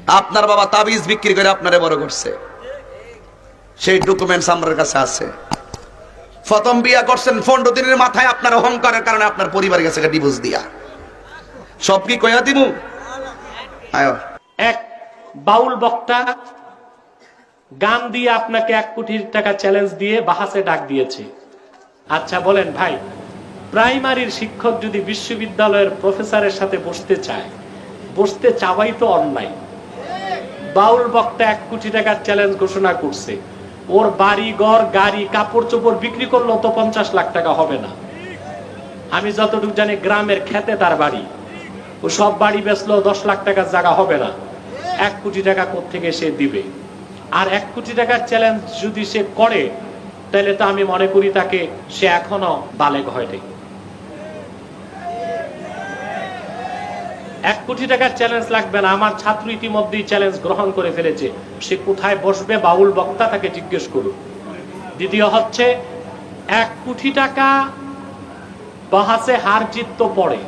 আপনার বাবা তাবিজ বিক্রি করে আপনারে বড় করছে, সেই ডকুমেন্টস আমার কাছে আছে। প্রথম বিয়া করছেন 15 দিনের মাথায় আপনার অহংকারের কারণে আপনার পরিবার গেছে ডিভোর্স দিয়া। সব কি কইয়া দিমু? আয় এক বাউল বক্তা গান দিয়ে আপনাকে 1 কোটি টাকা চ্যালেঞ্জ দিয়ে বাহাসে ডাক দিয়েছে। আচ্ছা বলেন ভাই, প্রাইমারির শিক্ষক যদি বিশ্ববিদ্যালয়ের প্রফেসরের সাথে বসতে চাওয়াই তো অন্যায়। বাউল বক্তা 1 কোটি টাকার চ্যালেঞ্জ ঘোষণা করছে, ওর বাড়ি ঘর গাড়ি কাপড় চোপড় বিক্রি করলেও তো 50 লাখ টাকা হবে না। আমি যতটুকু জানি গ্রামের খেতে তার বাড়ি, ও সব বাড়ি বেচলেও 10 লাখ টাকার জায়গা হবে না। 1 কোটি টাকা কোত্থেকে সে দিবে? আর 1 কোটি টাকার চ্যালেঞ্জ যদি সে করে, তাহলে তো আমি মনে করি তাকে সে এখনো বালেগ হয়নি। 1 কোটি টাকার চ্যালেঞ্জ লাগবে না। আমার ছাত্র ইতিমধ্যেই চ্যালেঞ্জ গ্রহণ করে ফেলেছে। সে কোথায় বসবে বাউল বক্তা তাকে জিজ্ঞেস করুন। দ্বিতীয় হচ্ছে 1 কোটি টাকা বহাসে হার জিত তো পড়ে।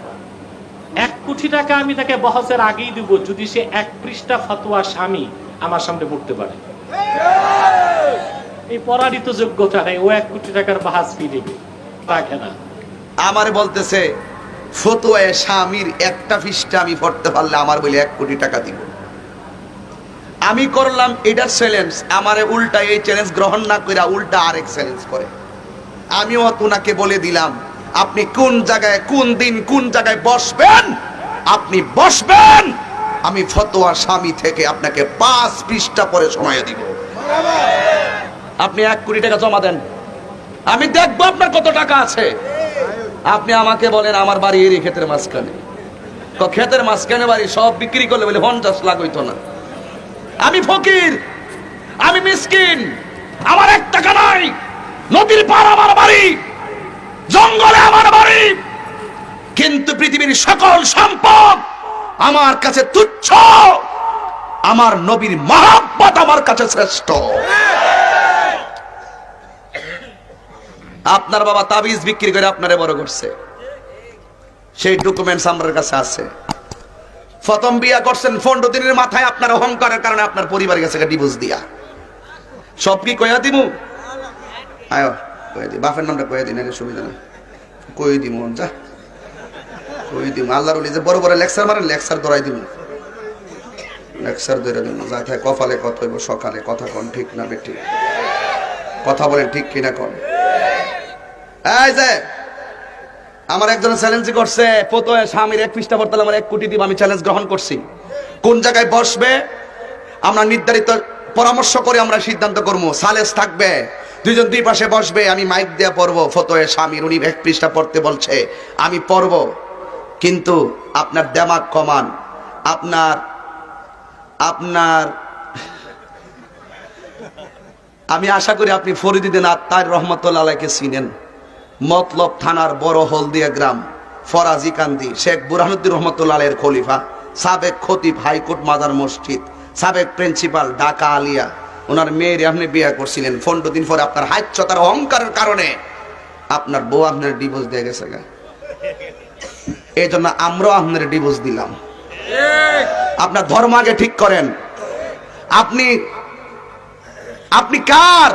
1 কোটি টাকা আমি তাকে বহসের আগেই দিব যদি সে 1 পৃষ্ঠা ফতোয়া স্বামী আমার সামনে পড়তে পারে। এই পড়ারই তো যোগ্যতা নেই, ও 1 কোটি টাকার বাহাস ফি দিবে রাখে না। আমার বলতেছে ফতোয়ায়ে স্বামীর একটা পৃষ্ঠা আমি পড়তে পারলে আমার বলে 1 কোটি টাকা দিব। আমি করলাম এটার চ্যালেঞ্জ, আমারে উল্টা এই চ্যালেঞ্জ গ্রহণ না করে উল্টা আরেক চ্যালেঞ্জ করে। আমিও তোনাকে বলে দিলাম আপনি কোন জায়গায় কোন দিন কোন জায়গায় বসবেন, আপনি বসবেন, আমি ফতোয়া স্বামী থেকে আপনাকে 5 পৃষ্ঠা পরে সময় দিব। আপনি 1 কোটি টাকা জমা দেন, আমি দেখবো আপনার কত টাকা আছে। আপনি আমাকে বলেন আমার বাড়ি এরই ক্ষেতের মাঝখানে, তো ক্ষেতের মাঝখানে বাড়ি সব বিক্রি করলে বলে 50 লাখ হইতো না। আমি ফকির, আমি মিসকিন, আমার 1 টাকা নাই, নদীর পার আমার বাড়ি, জঙ্গলে আমার বাড়ি, কিন্তু পৃথিবীর সকল সম্পদ আমার কাছে তুচ্ছ, আমার নবীর মহব্বত আমার কাছে শ্রেষ্ঠ। আপনার বাবা তাবিজ বিক্রি করে আপনারে বড় করছে, সেই ডকুমেন্টস আমার কাছে আছে। প্রথম বিয়া করছেন 15 দিনের মাথায় আপনার অহংকারের কারণে আপনার পরিবার গেছে ডিভোর্স দিয়া। সব কি কইয়া দিমু? আয় কইয়া দি, বাপের নামটা কইয়া দিন, সুবিধা নেই, কই দিমু যা কই দিমু। আল্লাহর ওলি যে বড় বড় লেকচার মারেন, লেকচার ধরাই দিমু, লেকচার ধরে দিমু। যা থাকে কপালে কত হইব সকালে, কথা কোন ঠিক না বেটি, কথা বলেন ঠিক কিনা কোন। এই যে আমার একজন চ্যালেঞ্জ করছে ফতোয়া স্বামীর 1 পৃষ্ঠা পড়তে আমার 1 কোটি দিব, আমি চ্যালেঞ্জ গ্রহণ করছি। কোন জায়গায় বসবে আমরা নির্ধারিত পরামর্শ করে আমরা সিদ্ধান্ত করব। সালেস থাকবে, 2 জন 2 পাশে বসবে, আমি মাইক দিয়ে পড়বো ফতোয়া স্বামীর, উনি 1 পৃষ্ঠা পড়তে বলছে, আমি পড়ব। কিন্তু আপনার দিমাগ কমান, আপনার আমি আশা করি আপনি ফরিদুদ্দিন আত্তার রহমতুল্লাহ আলাইহিকে চিনেন। মতলব থানার বড় হলদিয়া গ্রাম, ফরাজি কান্দি, শেখ বুরহানুদ্দিন রহমতুল্লাহ আলাইহির খলিফা, সাবেক খতিব হাইকোর্ট মাদার মসজিদ, সাবেক প্রিন্সিপাল ঢাকা আলিয়া, ওনার মেয়ের আপনি বিয়ে করছিলেন। 15 দিন পরে আপনার হাইচ্যতার অহংকারের কারণে আপনার বউ আপনার ডিভোর্স দিয়ে গেছে। এই জন্য আমরাও আপনার ডিভোর্স দিলাম। আপনার ধর্ম আগে ঠিক করেন। আপনি কার,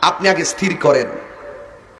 আপনি আগে স্থির করেন।